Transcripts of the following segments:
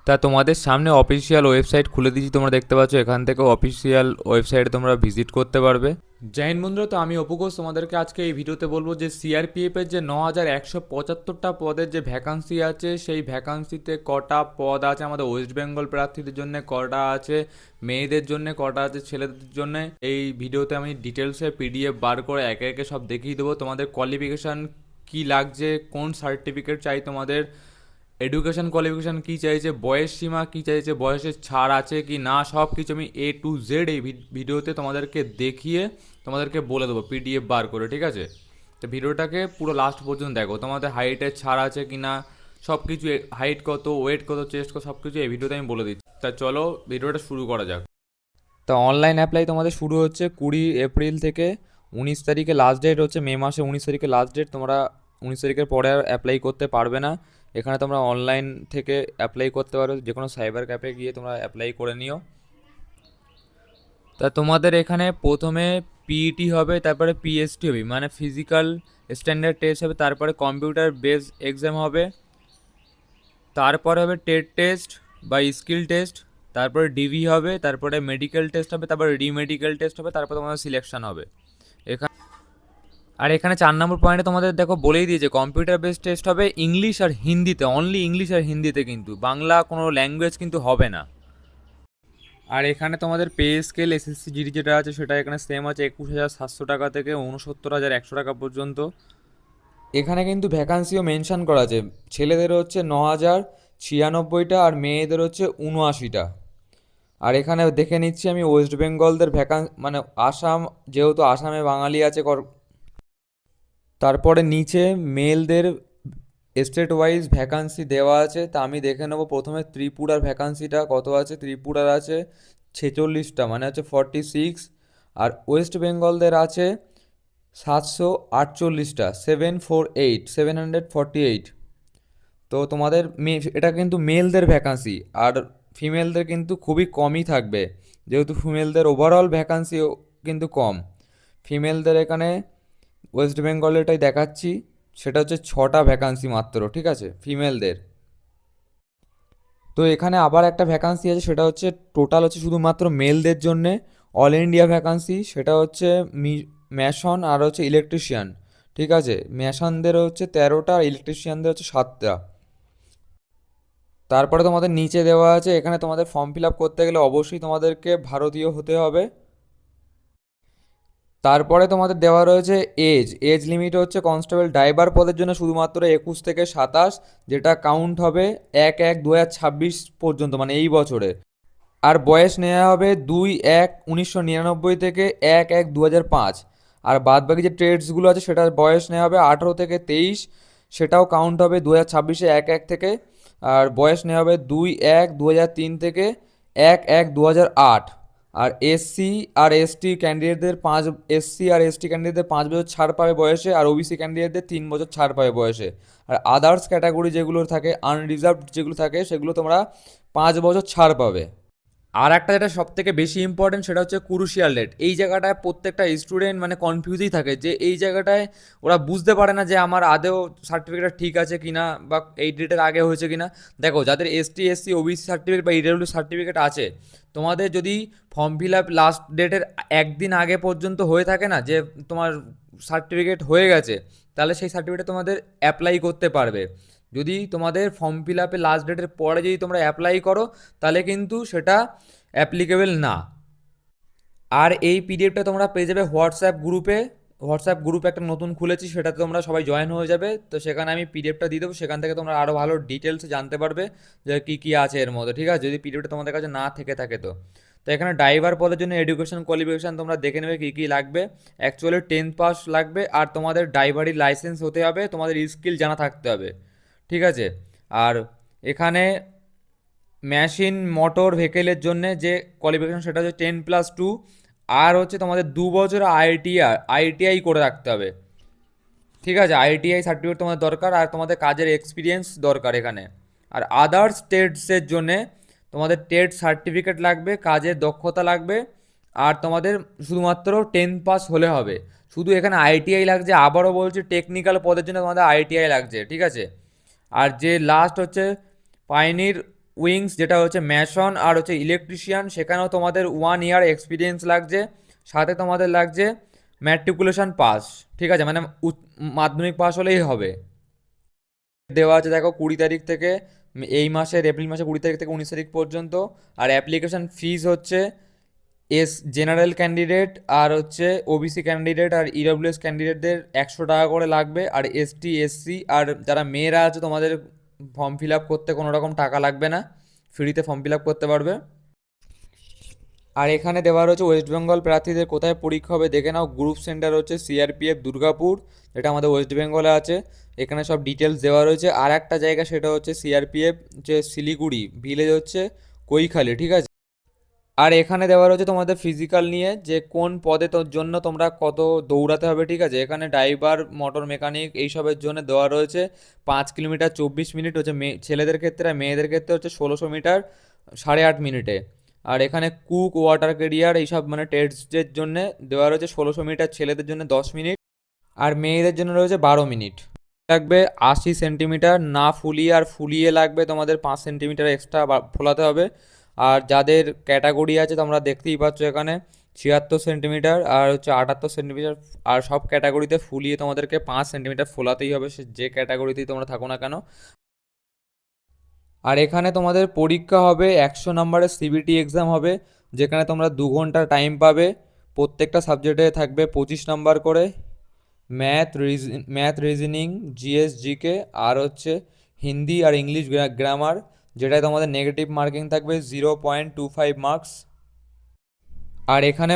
তা তোমাদের সামনে অফিসিয়াল ওয়েবসাইট খুলে দিয়েছি, তোমরা দেখতে পাচ্ছ। এখান থেকে অফিসিয়াল ওয়েবসাইটে তোমরা ভিজিট করতে পারবে। জয় হিন্দ বন্ধুরা, তো আমি অপু ঘোষ তোমাদেরকে আজকে এই ভিডিওতে বলবো যে সিআরপিএফ এর যে 9175টা পদের যে ভ্যাকান্সি আছে, সেই ভ্যাকান্সিতে কটা পদ আছে আমাদের ওয়েস্ট বেঙ্গল প্রার্থীদের জন্য, কটা আছে মেয়েদের জন্য, কটা আছে ছেলেদের জন্য। এই ভিডিওতে আমি ডিটেলসে পিডিএফ বার করে একে একে সব দেখিয়ে দেবো। তোমাদের কোয়ালিফিকেশান কি লাগছে, কোন সার্টিফিকেট চাই তোমাদের, এডুকেশন কোয়ালিফিকেশান কী চাইছে, বয়স সীমা কী চাইছে, বয়সের ছাড় আছে কি না, সব কিছু আমি A to Z এই ভিডিওতে তোমাদেরকে দেখিয়ে তোমাদেরকে বলে দেবো পিডিএফ বার করে, ঠিক আছে? তো ভিডিওটাকে পুরো লাস্ট পর্যন্ত দেখো। তোমাদের হাইটের ছাড় আছে কি না, সব কিছু, হাইট কত, ওয়েট কত, চেস্ট কত, সব কিছু এই ভিডিওতে আমি বলে দিচ্ছি। তা চলো ভিডিওটা শুরু করা যাক। তা অনলাইন অ্যাপ্লাই তোমাদের শুরু হচ্ছে 20 এপ্রিল থেকে। 19 তারিখে লাস্ট ডেট হচ্ছে, মে মাসে 19 তারিখে লাস্ট ডেট। তোমরা 19 তারিখের পরে আর অ্যাপ্লাই করতে পারবে না। এখানে তোমরা অনলাইন থেকে অ্যাপ্লাই করতে পারো, যে কোনো সাইবার ক্যাফে গিয়ে তোমরা অ্যাপ্লাই করে নিও। তা তোমাদের এখানে প্রথমে পিইটি হবে, তারপরে পিএসটি হবে, মানে ফিজিক্যাল স্ট্যান্ডার্ড টেস্ট হবে, তারপরে কম্পিউটার বেস এক্সাম হবে, তারপরে হবে টেট টেস্ট বা স্কিল টেস্ট, তারপরে ডিভি হবে, তারপরে মেডিকেল টেস্ট হবে, তারপরে রিমেডিকেল টেস্ট হবে, তারপরে তোমাদের সিলেকশন হবে এখানে। আর এখানে 4 নম্বর পয়েন্টে তোমাদের দেখো বলেই দিয়েছে কম্পিউটার বেস টেস্ট হবে ইংলিশ আর হিন্দিতে, অনলি ইংলিশ আর হিন্দিতে, কিন্তু বাংলা কোনো ল্যাঙ্গুয়েজ কিন্তু হবে না। আর এখানে তোমাদের পে স্কেল এসএসসি জিডি যেটা আছে সেটা এখানে সেম আছে, 21,700 টাকা থেকে 69,100 টাকা পর্যন্ত। এখানে কিন্তু ভ্যাকান্সিও মেনশন করা আছে। ছেলেদের হচ্ছে 9,096টা আর মেয়েদের হচ্ছে 79টা। আর এখানে দেখে নিচ্ছি আমি ওয়েস্ট বেঙ্গলদের মানে আসাম, যেহেতু আসামে বাঙালি আছে তারপরে নিচে মেলদের স্টেট ওয়াইজ ভ্যাকান্সি দেওয়া আছে। তা আমি দেখে নেবো প্রথমে ত্রিপুরার ভ্যাকান্সিটা কত আছে। ত্রিপুরার আছে 46টা, মানে হচ্ছে 46। আর ওয়েস্ট বেঙ্গলদের আছে 748টা, 748। তো তোমাদের এটা কিন্তু মেলদের ভ্যাকান্সি, আর ফিমেলদের কিন্তু খুবই কমই থাকবে, যেহেতু ফিমেলদের ওভারঅল ভ্যাকান্সিও কিন্তু কম। ফিমেলদের এখানে ওয়েস্ট বেঙ্গলেরটাই দেখাচ্ছি, সেটা হচ্ছে 6টা ভ্যাকান্সি মাত্র, ঠিক আছে ফিমেলদের। তো এখানে আবার একটা ভ্যাকান্সি আছে, সেটা হচ্ছে টোটাল হচ্ছে শুধুমাত্র মেলদের জন্যে, অল ইন্ডিয়া ভ্যাকান্সি। সেটা হচ্ছে ম্যাশন আর হচ্ছে ইলেকট্রিশিয়ান, ঠিক আছে। ম্যাশনদের হচ্ছে 13টা আর ইলেকট্রিশিয়ানদের হচ্ছে 7টা। তারপরে তোমাদের নিচে দেওয়া আছে, এখানে তোমাদের ফর্ম ফিল আপ করতে গেলে অবশ্যই তোমাদেরকে ভারতীয় হতে হবে। তারপরে তোমাদের দেওয়া রয়েছে এজ এজ লিমিট হচ্ছে কনস্টেবল ড্রাইভার পদের জন্য শুধুমাত্র 21 থেকে 27, যেটা কাউন্ট হবে 1/1/2026 পর্যন্ত, মানে এই বছরে। আর বয়স নেওয়া হবে 2/1/1999 থেকে 1/1/2005। আর বাদ বাকি যে ট্রেডসগুলো আছে সেটার বয়স নেওয়া হবে 18 থেকে 23, সেটাও কাউন্ট হবে 2026-এ 1/1 থেকে। আর বয়স নেওয়া হবে 2/1/2003 থেকে 1/1/2008। আর এসসি আর এসটি ক্যান্ডিডেটদের 5 বছর ছাড় পাবে বয়সে, আর ওবিসি ক্যান্ডিডেটদের 3 বছর ছাড় পাবে বয়সে। আর আদার্স ক্যাটাগরি যেগুলো থাকে, আনরিজার্ভড যেগুলো থাকে, সেগুলো তোমরা 5 বছর ছাড় পাবে। আর একটা যেটা সব থেকে বেশি ইম্পর্টেন্ট, সেটা হচ্ছে ক্রুশিয়াল ডেট। এই জায়গাটায় প্রত্যেকটা স্টুডেন্ট মানে কনফিউজই থাকে, যে এই জায়গাটায় ওরা বুঝতে পারে না যে আমার আদেও সার্টিফিকেটটা ঠিক আছে কি না, বা এই ডেটের আগে হয়েছে কি না। দেখো, যাদের এসটি এসসি ওবিসি সার্টিফিকেট বা ইডাব্লিউ সার্টিফিকেট আছে, তোমাদের যদি ফর্ম ফিল আপ লাস্ট ডেটের একদিন আগে পর্যন্ত হয়ে থাকে না, যে তোমার সার্টিফিকেট হয়ে গেছে, তাহলে সেই সার্টিফিকেটে তোমাদের অ্যাপ্লাই করতে পারবে। যদি তোমাদের ফর্ম ফিল আপে লাস্ট ডেটের পরে যদি তোমরা অ্যাপ্লাই করো, তাহলে কিন্তু সেটা অ্যাপ্লিকেবল না। আর এই পিডিএফটা তোমরা পেয়ে যাবে হোয়াটসঅ্যাপ গ্রুপে একটা নতুন খুলেছি, সেটাতে তোমরা সবাই জয়েন হয়ে যাবে। তো সেখানে আমি পিডিএফটা দিয়ে দেবো, সেখান থেকে তোমরা আরও ভালো ডিটেলসে জানতে পারবে যে কী কী আছে এর মধ্যে, ঠিক আছে, যদি পিডিএফটা তোমাদের কাছে না থেকে থাকে। তো তো এখানে ড্রাইভার পদের জন্য এডুকেশন কোয়ালিফিকেশান তোমরা দেখে নেবে কী কী লাগবে। অ্যাকচুয়ালি 10th পাস লাগবে, আর তোমাদের ড্রাইভারি লাইসেন্স হতে হবে, তোমাদের স্কিল জানা থাকতে হবে, ঠিক আছে। আর এখানে মেশিন মোটর ভেহিকেলের জন্য যে কোয়ালিফিকেশন, সেটা হচ্ছে 10+2। আর হচ্ছে তোমাদের 2 বছর আইটিআই করে রাখতে হবে, ঠিক আছে। আইটিআই সার্টিফিকেট তোমাদের দরকার, আর তোমাদের কাজের এক্সপিরিয়েন্স দরকার এখানে। আর আদার্স ট্রেডসের জন্যে তোমাদের ট্রেড সার্টিফিকেট লাগবে, কাজের দক্ষতা লাগবে। আর তোমাদের শুধুমাত্র 10th পাস হলে হবে। শুধু এখানে আইটিআই লাগছে, আবারও বলছি টেকনিক্যাল পদের জন্য তোমাদের আইটিআই লাগছে, ঠিক আছে। আর যে লাস্ট হচ্ছে পাইনির উইংস যেটা হচ্ছে ম্যাসন আর হচ্ছে ইলেকট্রিশিয়ান, সেখানেও তোমাদের 1 ইয়ার এক্সপিরিয়েন্স লাগছে, সাথে তোমাদের লাগছে ম্যাট্রিকুলেশন পাস। ঠিক আছে, মানে মাধ্যমিক পাস হলেই হবে। দেওয়া আছে দেখো 20 তারিখ থেকে, এই মাসের এপ্রিল মাসে 20 তারিখ থেকে 19 তারিখ পর্যন্ত। আর অ্যাপ্লিকেশন ফিস হচ্ছে জেনারেল ক্যান্ডিডেট আর হচ্ছে ওবিসি ক্যান্ডিডেট আর ইডব্লিউএস ক্যান্ডিডেটদের 100 টাকা করে লাগবে। আর এসটি এসসি আর যারা মেয়েরা আছে তোমাদের ফর্ম ফিল আপ করতে কোনো রকম টাকা লাগবে না, ফ্রিতে ফর্ম ফিল আপ করতে পারবে। আর এখানে দেওয়া রয়েছে ওয়েস্ট বেঙ্গল প্রার্থীদের কোথায় পরীক্ষা হবে দেখে নাও। গ্রুপ সেন্টার হচ্ছে সিআরপিএফ দুর্গাপুর, যেটা আমাদের ওয়েস্ট বেঙ্গলে আছে। এখানে সব ডিটেলস দেওয়া রয়েছে। আর একটা জায়গা সেটা হচ্ছে সিআরপিএফ যে শিলিগুড়ি, ভিলেজ হচ্ছে কৈখালি। ঠিক আছে, আর এখানে দেওয়া রয়েছে তোমাদের ফিজিক্যাল নিয়ে, যে কোন পদে তোর জন্য তোমরা কত দৌড়াতে হবে। ঠিক আছে, এখানে ড্রাইভার, মোটর মেকানিক এইসবের জন্য দেওয়া রয়েছে 5 কিলোমিটার 24 মিনিট হচ্ছে ছেলেদের ক্ষেত্রে, আর মেয়েদের ক্ষেত্রে হচ্ছে 1600 মিটার 8.5 মিনিটে। আর এখানে কুক, ওয়াটার ক্যারিয়ার এইসব মানে টেস্টের জন্য দেওয়া রয়েছে 1600 মিটার, ছেলেদের জন্য 10 মিনিট আর মেয়েদের জন্য রয়েছে 12 মিনিট। লাগবে 80 সেন্টিমিটার না ফুলিয়ে, আর ফুলিয়ে লাগবে তোমাদের 5 সেন্টিমিটার এক্সট্রা ফোলাতে হবে। আর যাদের ক্যাটাগরি আছে তোমরা দেখতেই পাচ্ছ এখানে 76 সেন্টিমিটার আর হচ্ছে 78 সেন্টিমিটার। আর সব ক্যাটাগরিতে ফুলিয়ে তোমাদেরকে 5 সেন্টিমিটার ফোলাতেই হবে, সে যে ক্যাটাগরিতেই তোমরা থাকো না কেন। আর এখানে তোমাদের পরীক্ষা হবে 100 নম্বরের সিবিটি এক্সাম হবে, যেখানে তোমরা 2 ঘন্টা টাইম পাবে। প্রত্যেকটা সাবজেক্টে থাকবে 25 নম্বর করে। ম্যাথ, রিজনিং, জিএস, জিকে আর হচ্ছে হিন্দি আর ইংলিশ গ্রামার, যেটায় তোমাদের নেগেটিভ মার্কিং থাকবে 0.25 মার্কস। আর এখানে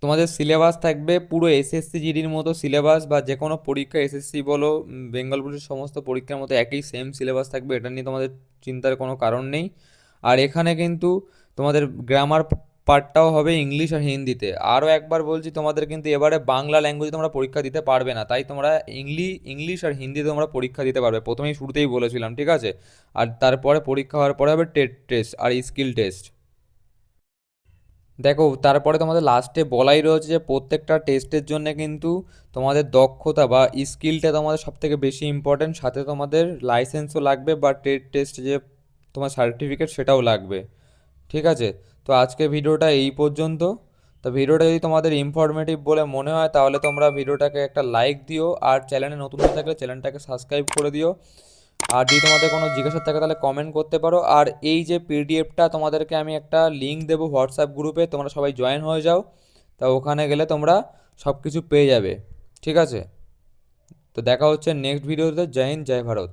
তোমাদের সিলেবাস থাকবে পুরো এসএসসি জিডির মতো সিলেবাস, বা যে কোনো পরীক্ষা এসএসসি বলো বেঙ্গল পুলিশের সমস্ত পরীক্ষার মতো একই সেম সিলেবাস থাকবে, এটা নিয়ে তোমাদের চিন্তার কোনো কারণ নেই। আর এখানে কিন্তু তোমাদের গ্রামার পার্টটাও হবে ইংলিশ আর হিন্দিতে। আরও একবার বলছি, তোমাদের কিন্তু এবারে বাংলা ল্যাঙ্গুয়েজে তোমরা পরীক্ষা দিতে পারবে না, তাই তোমরা ইংলিশ আর হিন্দিতে তোমরা পরীক্ষা দিতে পারবে, প্রথমেই শুরুতেই বলেছিলাম। ঠিক আছে, আর তারপরে পরীক্ষা হওয়ার পরে হবে টেট টেস্ট আর স্কিল টেস্ট। দেখো তারপরে তোমাদের লাস্টে বলাই রয়েছে যে প্রত্যেকটা টেস্টের জন্য কিন্তু তোমাদের দক্ষতা বা স্কিলটা তোমাদের সব থেকে বেশি ইম্পর্টেন্ট, সাথে তোমাদের লাইসেন্সও লাগবে বা ট্রেড টেস্ট যে তোমার সার্টিফিকেট সেটাও লাগবে। ঠিক আছে, তো আজকে ভিডিওটা এই পর্যন্ত। তো ভিডিওটা যদি তোমাদের ইনফরমেটিভ বলে মনে হয় তাহলে তোমরা ভিডিওটাকে একটা লাইক দিও, আর চ্যানেলে নতুন হয়ে থাকলে চ্যানেলটাকে সাবস্ক্রাইব করে দিও। আর যদি তোমাদের কোনো জিজ্ঞাসা থাকে তাহলে কমেন্ট করতে পারো। আর এই যে পিডিএফটা তোমাদেরকে আমি একটা লিঙ্ক দেবো হোয়াটসঅ্যাপ গ্রুপে, তোমরা সবাই জয়েন হয়ে যাও, তা ওখানে গেলে তোমরা সব কিছু পেয়ে যাবে। ঠিক আছে, তো দেখা হচ্ছে নেক্সট ভিডিওতে। জয় হিন্দ, জয় ভারত।